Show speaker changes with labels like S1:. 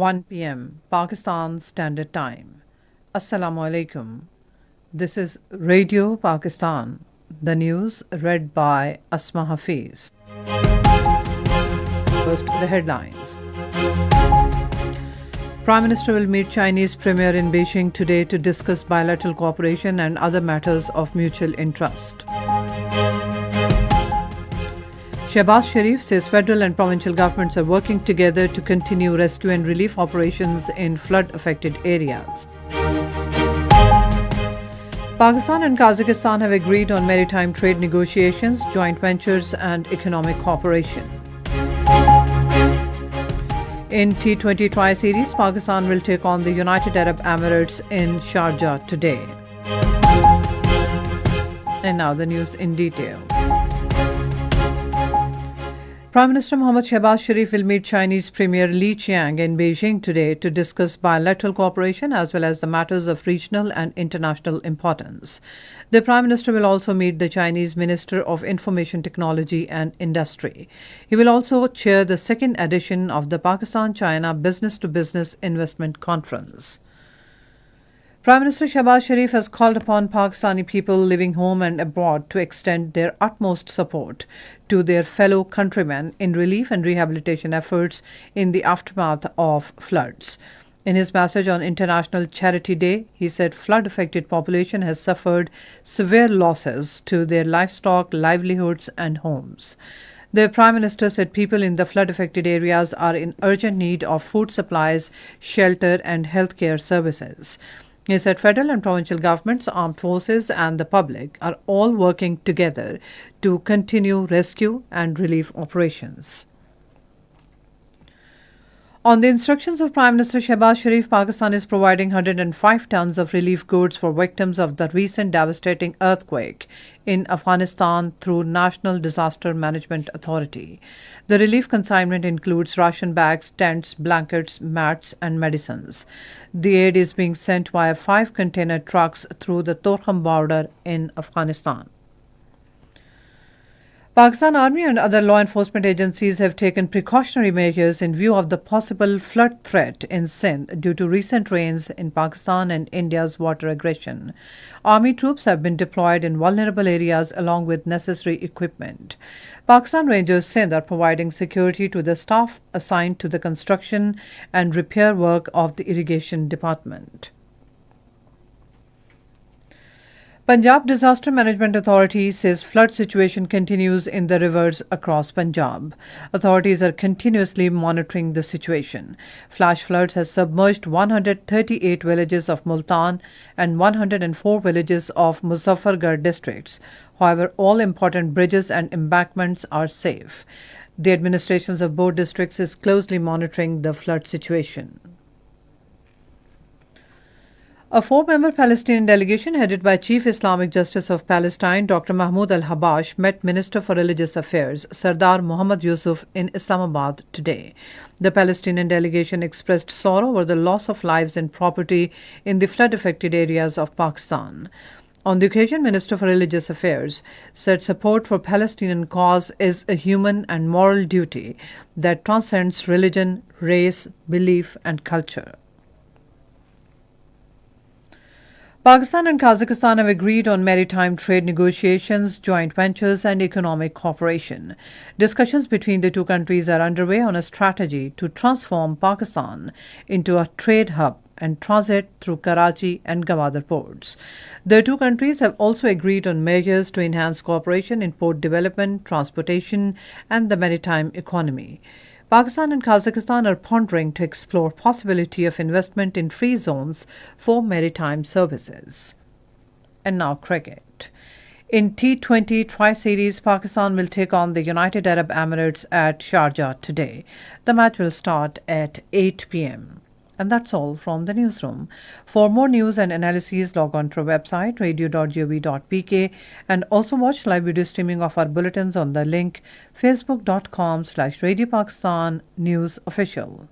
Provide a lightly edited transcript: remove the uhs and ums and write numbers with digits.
S1: 1 p.m. Pakistan Standard Time. Assalamu alaikum. This is Radio Pakistan. The news read by Asma Hafiz. First, the headlines. Prime Minister will meet Chinese Premier in Beijing today to discuss bilateral cooperation and other matters of mutual interest. Shehbaz Sharif says federal and provincial governments are working together to continue rescue and relief operations in flood-affected areas. Pakistan and Kazakhstan have agreed on maritime trade negotiations, joint ventures and economic cooperation. In T20 Tri-Series, Pakistan will take on the United Arab Emirates in Sharjah today. And now the news in detail. Prime Minister Mohammad Shehbaz Sharif will meet Chinese Premier Li Qiang in Beijing today to discuss bilateral cooperation as well as the matters of regional and international importance. The Prime Minister will also meet the Chinese Minister of Information Technology and Industry. He will also chair the second edition of the Pakistan-China Business-to-Business Investment Conference. Prime Minister Shehbaz Sharif has called upon Pakistani people living home and abroad to extend their utmost support to their fellow countrymen in relief and rehabilitation efforts in the aftermath of floods. In his message on International Charity Day, he said flood-affected population has suffered severe losses to their livestock, livelihoods and homes. The Prime Minister said people in the flood-affected areas are in urgent need of food supplies, shelter and healthcare services. He said federal and provincial governments, armed forces and the public are all working together to continue rescue and relief operations. On the instructions of Prime Minister Shehbaz Sharif, Pakistan is providing 105 tons of relief goods for victims of the recent devastating earthquake in Afghanistan through National Disaster Management Authority. The relief consignment includes ration bags, tents, blankets, mats and medicines. The aid is being sent via 5 container trucks through the Torkham border in Afghanistan. Pakistan Army and other law enforcement agencies have taken precautionary measures in view of the possible flood threat in Sindh due to recent rains in Pakistan and India's water aggression. Army troops have been deployed in vulnerable areas along with necessary equipment. Pakistan Rangers Sindh are providing security to the staff assigned to the construction and repair work of the irrigation department. Punjab Disaster Management Authority says flood situation continues in the rivers across Punjab. Authorities are continuously monitoring the situation. Flash floods has submerged 138 villages of Multan and 104 villages of Muzaffargarh districts. However, all important bridges and embankments are safe. The administrations of both districts is closely monitoring the flood situation. A 4-member Palestinian delegation headed by Chief Islamic Justice of Palestine, Dr. Mahmoud al-Habash, met Minister for Religious Affairs, Sardar Muhammad Yusuf, in Islamabad today. The Palestinian delegation expressed sorrow over the loss of lives and property in the flood-affected areas of Pakistan. On the occasion, Minister for Religious Affairs said support for Palestinian cause is a human and moral duty that transcends religion, race, belief and culture. Pakistan and Kazakhstan have agreed on maritime trade negotiations, joint ventures and economic cooperation. Discussions between the two countries are underway on a strategy to transform Pakistan into a trade hub and transit through Karachi and Gwadar ports. The two countries have also agreed on measures to enhance cooperation in port development, transportation and the maritime economy. Pakistan and Kazakhstan are pondering to explore possibility of investment in free zones for maritime services. And now cricket. In T20 Tri-Series, Pakistan will take on the United Arab Emirates at Sharjah today. The match will start at 8 p.m. And that's all from the newsroom. For more news and analyses, log on to our website radio.gov.pk and also watch live video streaming of our bulletins on the link facebook.com/Radio Pakistan News Official.